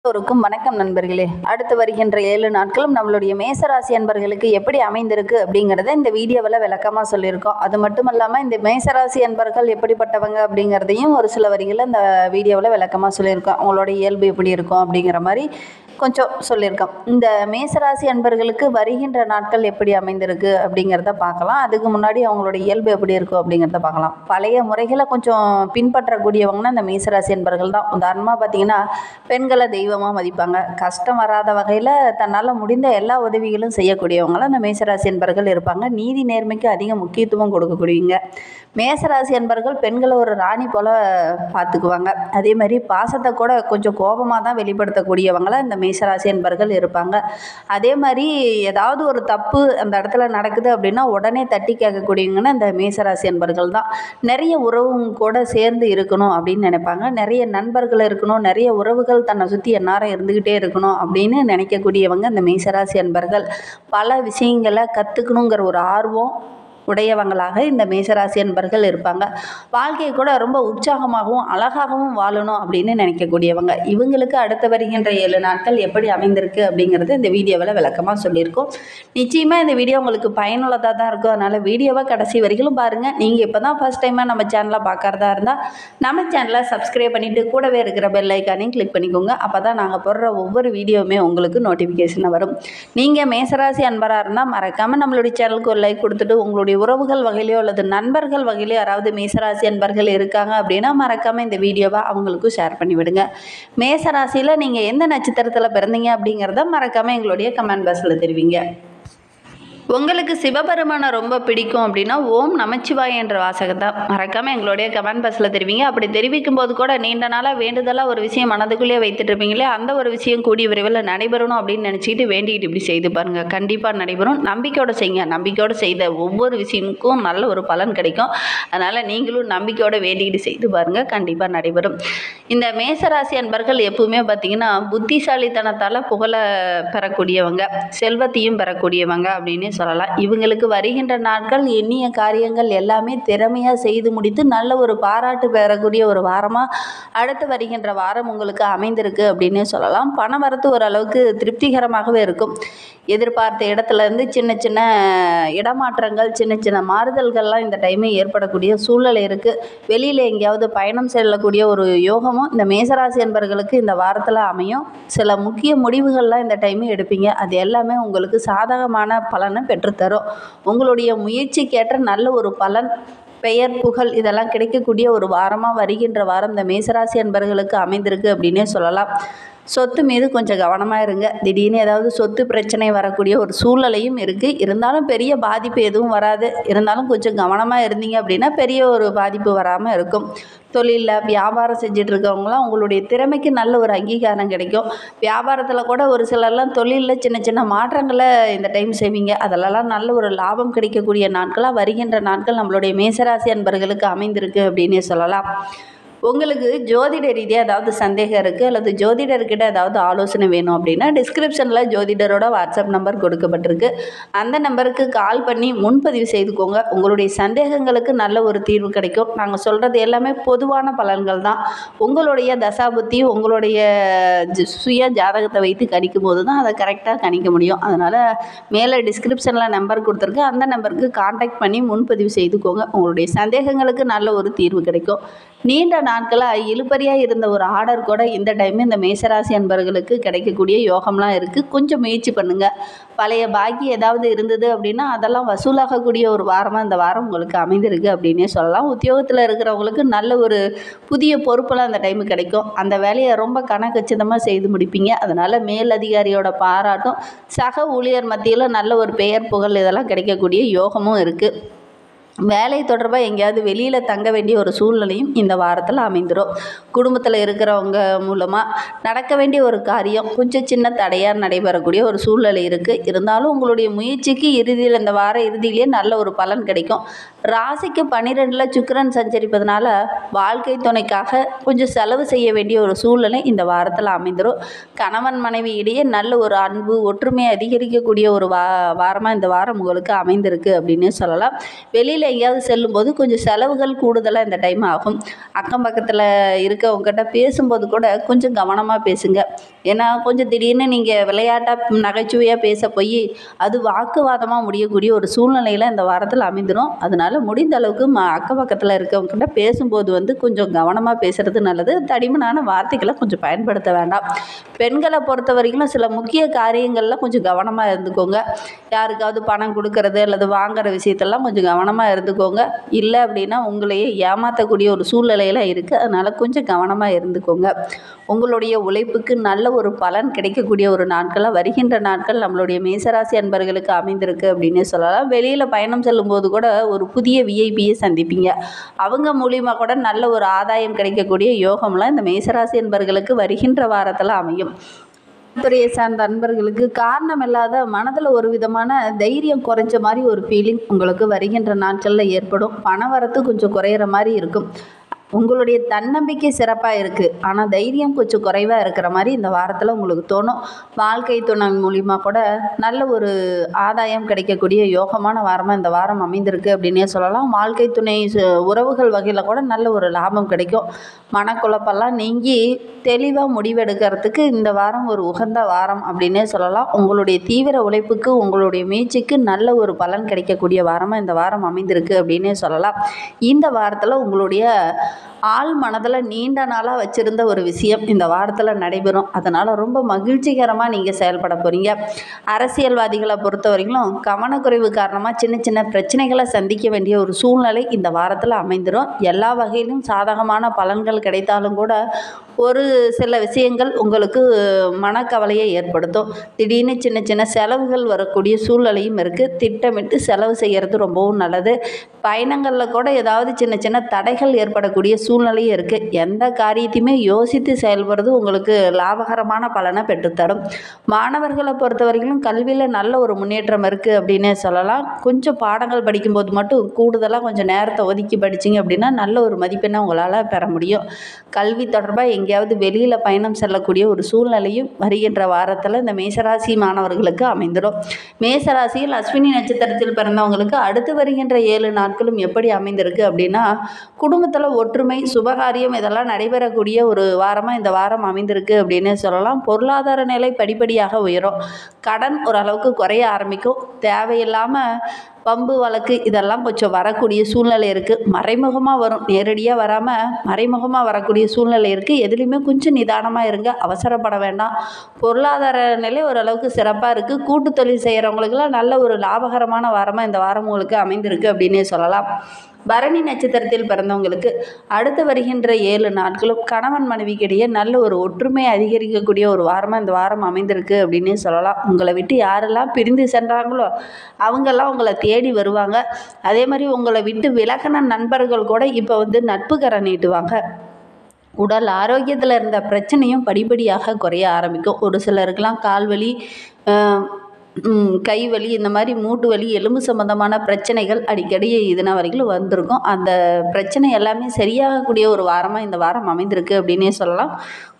எல்லோருக்கும் வணக்கம் நண்பர்களே. அடுத்து வருகின்ற 7 நாட்களும் நம்மளுடைய மேசராசி அன்பர்களுக்கு எப்படி அமைந்திருக்கு அப்படிங்கிறத இந்த வீடியோவில் விளக்கமாக சொல்லியிருக்கோம். அது மட்டும் இல்லாமல் இந்த மேசராசி அன்பர்கள் எப்படிப்பட்டவங்க அப்படிங்கிறதையும் ஒரு சில வரிகளில் இந்த வீடியோவில் விளக்கமாக சொல்லியிருக்கோம். அவங்களோட இயல்பு எப்படி இருக்கும் அப்படிங்கிற மாதிரி கொஞ்சம் சொல்லியிருக்கோம். இந்த மேசராசி அன்பர்களுக்கு வருகின்ற நாட்கள் எப்படி அமைந்திருக்கு அப்படிங்கிறத பார்க்கலாம். அதுக்கு முன்னாடி அவங்களோட இயல்பு எப்படி இருக்கும் அப்படிங்கிறத பார்க்கலாம். பழைய முறைகளை கொஞ்சம் பின்பற்றக்கூடியவங்கன்னா இந்த மேசராசி அன்பர்கள் தான். உதாரணமாக பார்த்தீங்கன்னா, பெண்களை தெய்வமாக மதிப்பாங்க. கஷ்டம் வராத வகையில் தன்னால் முடிந்த எல்லா உதவிகளும் செய்யக்கூடியவங்களும் அந்த மேசராசி அன்பர்கள் இருப்பாங்க. நீதி நேர்மைக்கு அதிக முக்கியத்துவம் கொடுக்கக்கூடியவங்க. மேசராசி அன்பர்கள் பெண்களை ஒரு ராணி போல் பார்த்துக்குவாங்க. அதே மாதிரி பாசத்தை கூட கொஞ்சம் கோபமாக தான் வெளிப்படுத்தக்கூடியவங்கள இந்த மேசராசி அன்பர்கள் இருப்பாங்க. அதே மாதிரி ஏதாவது ஒரு தப்பு அந்த இடத்துல நடக்குது அப்படின்னா உடனே தட்டி கேட்கக்கூடியவங்கன்னா இந்த மேசராசி அன்பர்கள் தான். நிறைய உறவும் கூட சேர்ந்து இருக்கணும் அப்படின்னு நினைப்பாங்க. நிறைய நண்பர்கள் இருக்கணும், நிறைய உறவுகள் தன்னை சுற்றி எந்நேரம் இருந்துக்கிட்டே இருக்கணும் அப்படின்னு நினைக்கக்கூடியவங்க இந்த மேசராசி அன்பர்கள். பல விஷயங்களை கற்றுக்கணுங்கிற ஒரு ஆர்வம் உடையவங்களாக இந்த மேசராசி அன்பர்கள் இருப்பாங்க. வாழ்க்கையை கூட ரொம்ப உற்சாகமாகவும் அழகாகவும் வாழணும் அப்படின்னு நினைக்கக்கூடியவங்க. இவங்களுக்கு அடுத்து வருகின்ற 7 நாட்கள் எப்படி அமைந்திருக்கு அப்படிங்கிறது இந்த வீடியோவில் விளக்கமாக சொல்லியிருக்கோம். நிச்சயமாக இந்த வீடியோ உங்களுக்கு பயனுள்ளதாக தான் இருக்கும். அதனால் வீடியோவை கடைசி வரைக்கும் பாருங்கள். நீங்கள் இப்போ தான் ஃபஸ்ட் டைமாக நம்ம சேனலை பார்க்குறதா இருந்தால் நம்ம சேனலை சப்ஸ்கிரைப் பண்ணிவிட்டு கூடவே இருக்கிற பெல் ஐக்கானையும் கிளிக் பண்ணிக்கோங்க. அப்போ தான் நாங்கள் போடுற ஒவ்வொரு வீடியோவுமே உங்களுக்கு நோட்டிஃபிகேஷனாக வரும். நீங்கள் மேசராசி அன்பராக இருந்தால் மறக்காமல் நம்மளுடைய சேனலுக்கு ஒரு லைக் கொடுத்துட்டு உங்களுடைய உறவுகள் வகையிலையோ அல்லது நண்பர்கள் வகையிலையோ யாராவது மேசராசி அன்பர்கள் இருக்காங்க அப்படின்னா மறக்காமல் இந்த வீடியோவை அவங்களுக்கும் ஷேர் பண்ணி விடுங்க. மேசராசியில் நீங்கள் எந்த நட்சத்திரத்தில் பிறந்தீங்க அப்படிங்கிறத மறக்காமல் எங்களுடைய கமெண்ட் பாக்ஸில் தெரிவிங்க. உங்களுக்கு சிவபெருமானை ரொம்ப பிடிக்கும் அப்படின்னா ஓம் நமச்சிவாய என்ற வாசகத்தை மறக்காமல் எங்களுடைய கமெண்ட் பாக்ஸில் தெரிவிங்க. அப்படி தெரிவிக்கும் போது கூட நீண்ட நாளாக வேண்டுதலாக ஒரு விஷயம் மனதுக்குள்ளேயே வைத்துட்டு இருப்பீங்களே, அந்த ஒரு விஷயம் கூடிய விரைவில் நடைபெறணும் அப்படின்னு நினச்சிக்கிட்டு வேண்டிக்கிட்டு இப்படி செய்து பாருங்கள். கண்டிப்பாக நடைபெறும். நம்பிக்கையோடு செய்யுங்க. நம்பிக்கையோடு செய்த ஒவ்வொரு விஷயமுக்கும் நல்ல ஒரு பலன் கிடைக்கும். அதனால் நீங்களும் நம்பிக்கையோடு வேண்டிக்கிட்டு செய்து பாருங்கள். கண்டிப்பாக நடைபெறும். இந்த மேசராசி அன்பர்கள் எப்பவுமே பார்த்திங்கன்னா புத்திசாலித்தனத்தால் புகழ பெறக்கூடியவங்க, செல்வத்தையும் பெறக்கூடியவங்க அப்படின்னு சொல்லலாம். இவங்களுக்கு வருகின்ற நாட்கள் எண்ணிய காரியங்கள் எல்லாமே திறமையாக செய்து முடித்து நல்ல ஒரு பாராட்டு பெறக்கூடிய ஒரு வாரமாக அடுத்து வருகின்ற வாரம் உங்களுக்கு அமைந்திருக்கு அப்படின்னு சொல்லலாம். பண வரத்து ஓரளவுக்கு திருப்திகரமாகவே இருக்கும். எதிர்பார்த்த இடத்துலேருந்து சின்ன சின்ன இடமாற்றங்கள், சின்ன சின்ன மாறுதல்கள்லாம் இந்த டைமே ஏற்படக்கூடிய சூழ்நிலை இருக்குது. வெளியில் எங்கேயாவது பயணம் செல்லக்கூடிய ஒரு யோகமும் இந்த மேசராசி அன்பர்களுக்கு இந்த வாரத்தில் அமையும். சில முக்கிய முடிவுகள்லாம் இந்த டைமே எடுப்பீங்க. அது எல்லாமே உங்களுக்கு சாதகமான பலனை பெற்றுத்தரும். உங்களுடைய முயற்சிக்கேற்ற நல்ல ஒரு பலன், பெயர், புகழ் இதெல்லாம் கிடைக்கக்கூடிய ஒரு வாரமாக வருகின்ற வாரம் இந்த மேசராசி அன்பர்களுக்கு அமைந்திருக்கு அப்படின்னே சொல்லலாம். சொத்து மீது கொஞ்சம் கவனமாக இருங்க. திடீர்னு ஏதாவது சொத்து பிரச்சனை வரக்கூடிய ஒரு சூழ்நிலையும் இருக்குது. இருந்தாலும் பெரிய பாதிப்பு எதுவும் வராது. இருந்தாலும் கொஞ்சம் கவனமாக இருந்தீங்க அப்படின்னா பெரிய ஒரு பாதிப்பு வராமல் இருக்கும். தொழிலில் வியாபாரம் செஞ்சுட்டு இருக்கவங்களாம் உங்களுடைய திறமைக்கு நல்ல ஒரு அங்கீகாரம் கிடைக்கும். வியாபாரத்தில் கூட ஒரு சிலர்லாம் தொழிலில் சின்ன சின்ன மாற்றங்களை இந்த டைம் செய்வீங்க. அதிலெல்லாம் நல்ல ஒரு லாபம் கிடைக்கக்கூடிய நாட்களாக வருகின்ற நாட்கள் நம்மளுடைய மேசராசி அன்பர்களுக்கு அமைந்திருக்கு அப்படின்னே சொல்லலாம். உங்களுக்கு ஜோதிட ரீதியாக ஏதாவது சந்தேகம் இருக்குது அல்லது ஜோதிடர்கிட்ட ஏதாவது ஆலோசனை வேணும் அப்படின்னா டிஸ்கிரிப்ஷனில் ஜோதிடரோட வாட்ஸ்அப் நம்பர் கொடுக்கப்பட்டிருக்கு. அந்த நம்பருக்கு கால் பண்ணி முன்பதிவு செய்துக்கோங்க. உங்களுடைய சந்தேகங்களுக்கு நல்ல ஒரு தீர்வு கிடைக்கும். நாங்கள் சொல்கிறது எல்லாமே பொதுவான பலன்கள் தான். உங்களுடைய தசாபுத்தி, உங்களுடைய சுய ஜாதகத்தை வைத்து கணிக்கும் போது தான் அதை கரெக்டாக கணிக்க முடியும். அதனால் மேலே டிஸ்கிரிப்ஷனில் நம்பர் கொடுத்துருக்கு. அந்த நம்பருக்கு கான்டாக்ட் பண்ணி முன்பதிவு செய்துக்கோங்க. உங்களுடைய சந்தேகங்களுக்கு நல்ல ஒரு தீர்வு கிடைக்கும். நீண்ட நாட்களாக இழுபறியாக இருந்த ஒரு ஆர்டர் கூட இந்த டைம் இந்த மேசராசி அன்பர்களுக்கு கிடைக்கக்கூடிய யோகம்லாம் இருக்குது. கொஞ்சம் முயற்சி பண்ணுங்கள். பழைய பாக்கி ஏதாவது இருந்தது அப்படின்னா அதெல்லாம் வசூலாகக்கூடிய ஒரு வாரமாக இந்த வாரம் உங்களுக்கு அமைந்திருக்கு அப்படின்னே சொல்லலாம். உத்தியோகத்தில் இருக்கிறவங்களுக்கு நல்ல ஒரு புதிய பொறுப்பெல்லாம் அந்த டைமு கிடைக்கும். அந்த வேலையை ரொம்ப கணக்கச்சிதமாக செய்து முடிப்பீங்க. அதனால் மேல் அதிகாரியோட பாராட்டும், சக ஊழியர் மத்தியில் நல்ல ஒரு பெயர், புகழ் இதெல்லாம் கிடைக்கக்கூடிய யோகமும் இருக்குது. வேலை தொடர்பாக எங்கேயாவது வெளியில் தங்க வேண்டிய ஒரு சூழ்நிலையும் இந்த வாரத்தில் அமைந்துடும். குடும்பத்தில் இருக்கிறவங்க மூலமாக நடக்க வேண்டிய ஒரு காரியம் கொஞ்சம் சின்ன தடையாக நடைபெறக்கூடிய ஒரு சூழ்நிலை இருக்குது. இருந்தாலும் உங்களுடைய முயற்சிக்கு இறுதியில் இந்த வார இறுதியிலே நல்ல ஒரு பலன் கிடைக்கும். ராசிக்கு 12ல் சுக்கிரன் சஞ்சரிப்பதனால வாழ்க்கை துணைக்காக கொஞ்சம் செலவு செய்ய வேண்டிய ஒரு சூழ்நிலை இந்த வாரத்தில் அமைந்துடும். கணவன் மனைவி இடையே நல்ல ஒரு அன்பு, ஒற்றுமை அதிகரிக்கக்கூடிய ஒரு வாரமாக இந்த வாரம் உங்களுக்கு அமைந்திருக்கு அப்படின்னு சொல்லலாம். வெளியில் வெளியில் எங்கேயாவது செல்லும்போது கொஞ்சம் செலவுகள் கூடுதலாக இந்த டைம் ஆகும். அக்கம் பக்கத்தில் இருக்கவங்ககிட்ட பேசும்போது கூட கொஞ்சம் கவனமாக பேசுங்க. ஏன்னா கொஞ்சம் திடீர்னு நீங்கள் விளையாட்டாக நகைச்சுவையாக பேச போய் அது வாக்குவாதமாக முடியக்கூடிய ஒரு சூழ்நிலையில் இந்த வாரத்தில் அமைந்துடும். அதனால் முடிந்த அளவுக்கு அக்கம் பக்கத்தில் இருக்கவங்ககிட்ட பேசும்போது கொஞ்சம் கவனமாக பேசுகிறது நல்லது. தடிமனான வார்த்தைகளை கொஞ்சம் பயன்படுத்த வேண்டாம். பெண்களை பொறுத்த வரைக்கும் சில முக்கிய காரியங்களில் கொஞ்சம் கவனமாக இருந்துக்கோங்க. யாருக்காவது பணம் கொடுக்கறது அல்லது வாங்குற விஷயத்தெல்லாம் கொஞ்சம் கவனமாக இருந்துக்கோங்க. இல்லை அப்படின்னா உங்களையே ஏமாற்றக்கூடிய ஒரு சூழ்நிலையில் இருக்குது. அதனால் கொஞ்சம் கவனமாக இருந்துக்கோங்க. உங்களுடைய உழைப்புக்கு நல்ல ஒரு பலன் கிடைக்கக்கூடிய ஒரு நாட்களாக வருகின்ற நாட்கள் நம்மளுடைய மேசராசி அன்பர்களுக்கு அமைந்திருக்கு அப்படின்னு சொல்லலாம். வெளியில் பயணம் செல்லும்போது கூட ஒரு புதிய விஐபியை சந்திப்பீங்க. அவங்க மூலியமாக கூட நல்ல ஒரு ஆதாயம் கிடைக்கக்கூடிய யோகம்லாம் இந்த மேசராசி அன்பர்களுக்கு வருகின்ற வாரத்தில் அமையும். துறையை சார்ந்த அன்பர்களுக்கு காரணம் இல்லாத மனதில் ஒரு விதமான தைரியம் குறைஞ்ச மாதிரி ஒரு ஃபீலிங் உங்களுக்கு வருகின்ற நாட்களில் ஏற்படும். பண வரத்து கொஞ்சம் குறையிற மாதிரி இருக்கும். உங்களுடைய தன்னம்பிக்கை சிறப்பாக இருக்குது, ஆனால் தைரியம் கொஞ்சம் குறைவாக இருக்கிற மாதிரி இந்த வாரத்தில் உங்களுக்கு தோணும். வாழ்க்கை துணை மூலிமா கூட நல்ல ஒரு ஆதாயம் கிடைக்கக்கூடிய யோகமான வாரமாக இந்த வாரம் அமைந்திருக்கு அப்படின்னே சொல்லலாம். வாழ்க்கை துணை உறவுகள் வகையில் கூட நல்ல ஒரு லாபம் கிடைக்கும். மனக்குழப்பெல்லாம் நீங்கி தெளிவாக முடிவெடுக்கிறதுக்கு இந்த வாரம் ஒரு உகந்த வாரம் அப்படின்னே சொல்லலாம். உங்களுடைய தீவிர உழைப்புக்கு உங்களுடைய முயற்சிக்கு நல்ல ஒரு பலன் கிடைக்கக்கூடிய வாரமாக இந்த வாரம் அமைந்திருக்கு அப்படின்னே சொல்லலாம். இந்த வாரத்தில் உங்களுடைய ஆள் மனதில் நீண்ட நாளாக வச்சுருந்த ஒரு விஷயம் இந்த வாரத்தில் நடைபெறும். அதனால் ரொம்ப மகிழ்ச்சிகரமாக நீங்கள் செயல்பட போகிறீங்க. அரசியல்வாதிகளை பொறுத்த வரைக்கும் கவனக்குறைவு காரணமாக சின்ன சின்ன பிரச்சனைகளை சந்திக்க வேண்டிய ஒரு சூழ்நிலை இந்த வாரத்தில் அமைந்துடும். எல்லா வகையிலும் சாதகமான பலன்கள் கிடைத்தாலும் கூட ஒரு சில விஷயங்கள் உங்களுக்கு மனக்கவலையை ஏற்படுத்தும். திடீர்னு சின்ன சின்ன செலவுகள் வரக்கூடிய சூழ்நிலையும் இருக்குது. திட்டமிட்டு செலவு செய்கிறது ரொம்பவும் நல்லது. பயணங்களில் கூட ஏதாவது சின்ன சின்ன தடைகள் ஏற்படக்கூடிய சூழ்நிலையும் இருக்குது. எந்த காரியத்தையுமே யோசித்து செயல்படுறது உங்களுக்கு லாபகரமான பலனை பெற்றுத்தரும். மாணவர்களை பொறுத்த வரைக்கும் கல்வியில் நல்ல ஒரு முன்னேற்றம் இருக்குது அப்படின்னே சொல்லலாம். கொஞ்சம் பாடங்கள் படிக்கும்போது மட்டும் கூடுதலாக கொஞ்சம் நேரத்தை ஒதுக்கி படிச்சிங்க அப்படின்னா நல்ல ஒரு மதிப்பெண்ணை உங்களால் பெற முடியும். கல்வி தொடர்பாக எங்கேயாவது வெளியில் பயணம் செல்லக்கூடிய ஒரு சூழ்நிலையும் வருகின்ற வாரத்தில் இந்த மேசராசி மாணவர்களுக்கு அமைந்துடும். மேசராசியில் அஸ்வினி நட்சத்திரத்தில் பிறந்தவங்களுக்கு அடுத்து வருகின்ற 7 நாட்களும் எப்படி அமைந்திருக்கு அப்படின்னா, குடும்பத்தில் ஒற்றுமை, சுபகாரியம் இதெல்லாம் நடைபெறக்கூடிய ஒரு வாரமாக இந்த வாரம் அமைந்திருக்கு அப்படின்னு சொல்லலாம். பொருளாதார நிலை படிப்படியாக உயரும். கடன் ஓரளவுக்கு குறைய ஆரம்பிக்கும். தேவையில்லாமல் பம்பு வழக்கு இதெல்லாம் கொஞ்சம் வரக்கூடிய சூழ்நிலை இருக்குது. மறைமுகமாக வரும், நேரடியாக வராமல் மறைமுகமாக வரக்கூடிய சூழ்நிலை இருக்குது. எதுலேயுமே கொஞ்சம் நிதானமாக இருங்க, அவசரப்பட வேண்டாம். பொருளாதார நிலை ஓரளவுக்கு சிறப்பாக இருக்குது. கூட்டு தொழில் செய்கிறவங்களுக்கெல்லாம் நல்ல ஒரு லாபகரமான வாரமாக இந்த வாரம் உங்களுக்கு அமைந்திருக்கு அப்படின்னே சொல்லலாம். பரணி நட்சத்திரத்தில் பிறந்தவங்களுக்கு அடுத்து வருகின்ற 7 நாட்களும் கணவன் மனைவிக்கிடையே நல்ல ஒரு ஒற்றுமை அதிகரிக்கக்கூடிய ஒரு வாரமாக இந்த வாரம் அமைந்திருக்கு அப்படின்னே சொல்லலாம். உங்களை விட்டு யாரெல்லாம் பிரிந்து சென்றாங்களோ அவங்கெல்லாம் உங்களை தேடி வருவாங்க. அதே மாதிரி உங்களை விட்டு விலகின நண்பர்கள் கூட இப்போ நட்பு கரை நீட்டுவாங்க. உடல் ஆரோக்கியத்தில் இருந்த பிரச்சனையும் படிப்படியாக குறைய ஆரம்பிக்கும். ஒரு சிலருக்கெல்லாம் கால்வலி, கை வலி, இந்த மாதிரி மூட்டு வலி, எலும்பு சம்பந்தமான பிரச்சனைகள் அடிக்கடி இதுனா வரைக்கும் வந்திருக்கும். அந்த பிரச்சனை எல்லாமே சரியாகக்கூடிய ஒரு வாரமாக இந்த வாரம் அமைந்திருக்கு அப்படின்னே சொல்லலாம்.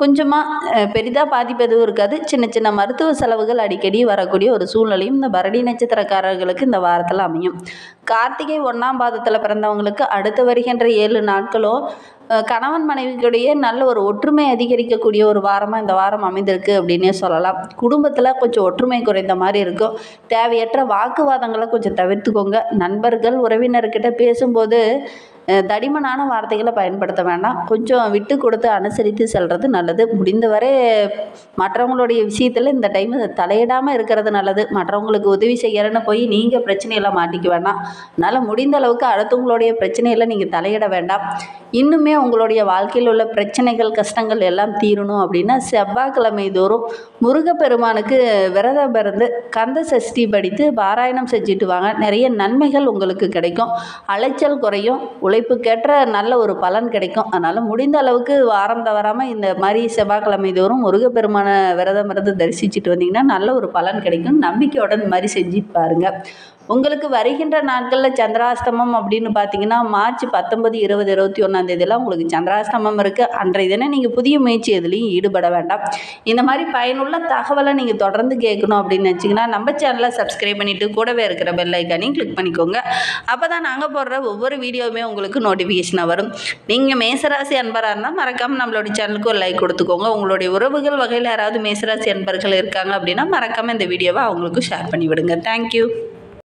கொஞ்சமாக பெரிதாக பாதிப்பு எதுவும் இருக்காது. சின்ன சின்ன மருத்துவ செலவுகள் அடிக்கடி வரக்கூடிய ஒரு சூழ்நிலையும் இந்த பரணி நட்சத்திரக்காரர்களுக்கு இந்த வாரத்தில் அமையும். கார்த்திகை 1ஆம் பாதத்தில் பிறந்தவங்களுக்கு அடுத்து வருகின்ற 7 நாட்களும் கணவன் மனைவிக்கிடையே நல்ல ஒரு ஒற்றுமை அதிகரிக்கக்கூடிய ஒரு வாரமாக இந்த வாரம் அமைந்திருக்கு அப்படின்னே சொல்லலாம். குடும்பத்தில் கொஞ்சம் ஒற்றுமை குறைந்த மாதிரி இருக்கும். தேவையற்ற வாக்குவாதங்களை கொஞ்சம் தவிர்த்துக்கோங்க. நண்பர்கள் உறவினர்கிட்ட பேசும்போது தடிமனான வார்த்தைகளை பயன்படுத்த வேண்டாம். கொஞ்சம் விட்டு கொடுத்து அனுசரித்து செல்வது நல்லது. முடிந்தவரை மற்றவங்களுடைய விஷயத்தில் இந்த டைம் தலையிடாமல் இருக்கிறது நல்லது. மற்றவங்களுக்கு உதவி செய்யறன்னு போய் நீங்கள் பிரச்சனையில் மாட்டிக்க வேண்டாம். அதனால் முடிந்த அளவுக்கு அடுத்தவங்களுடைய பிரச்சனையில் நீங்கள் தலையிட வேண்டாம். இன்னுமே உங்களுடைய வாழ்க்கையில் உள்ள பிரச்சனைகள், கஷ்டங்கள் எல்லாம் தீரணும் அப்படின்னா செவ்வாய்க்கிழமை தோறும் முருகப்பெருமானுக்கு விரதம் இருந்து கந்த சஷ்டி படித்து பாராயணம் செஞ்சுட்டு வாங்க. நிறைய நன்மைகள் உங்களுக்கு கிடைக்கும். அலைச்சல் குறையும். உழைப்புக்கேற்ற நல்ல ஒரு பலன் கிடைக்கும். அதனால் முடிந்த அளவுக்கு வாரம் தவறாமல் இந்த மாதிரி செவ்வாய்க்கிழமை தோறும் முருகப்பெருமான விரதம் இருந்து தரிசிச்சுட்டு வந்தீங்கன்னா நல்ல ஒரு பலன் கிடைக்கும். நம்பிக்கையோட இந்த மாதிரி செஞ்சுட்டு பாருங்கள். உங்களுக்கு வருகின்ற நாட்களில் சந்திராஷ்டமம் அப்படின்னு பார்த்தீங்கன்னா மார்ச் 19, 20, 21 தேதியெல்லாம் உங்களுக்கு சந்திராஷ்டமம் இருக்குது. அன்றைய தினம் நீங்கள் புதிய முயற்சி எதுலேயும் ஈடுபட வேண்டாம். இந்த மாதிரி பயனுள்ள தகவலை நீங்கள் தொடர்ந்து கேட்கணும் அப்படின்னு நினச்சிங்கன்னா நம்ம சேனலை சப்ஸ்கிரைப் பண்ணிவிட்டு கூடவே இருக்கிற பெல் ஐக்கானையும் கிளிக் பண்ணிக்கோங்க. அப்போ தான் நாங்கள் போடுற ஒவ்வொரு வீடியோவுமே உங்களுக்கு நோட்டிஃபிகேஷனாக வரும். நீங்கள் மேசராசி அன்பராக இருந்தால் மறக்காமல் நம்மளோட சேனலுக்கு ஒரு லைக் கொடுத்துக்கோங்க. உங்களுடைய உறவுகள் வகையில் யாராவது மேசராசி அன்பர்கள் இருக்காங்க அப்படின்னா மறக்காமல் இந்த வீடியோவை அவங்களுக்கு ஷேர் பண்ணிவிடுங்க. தேங்க்யூ.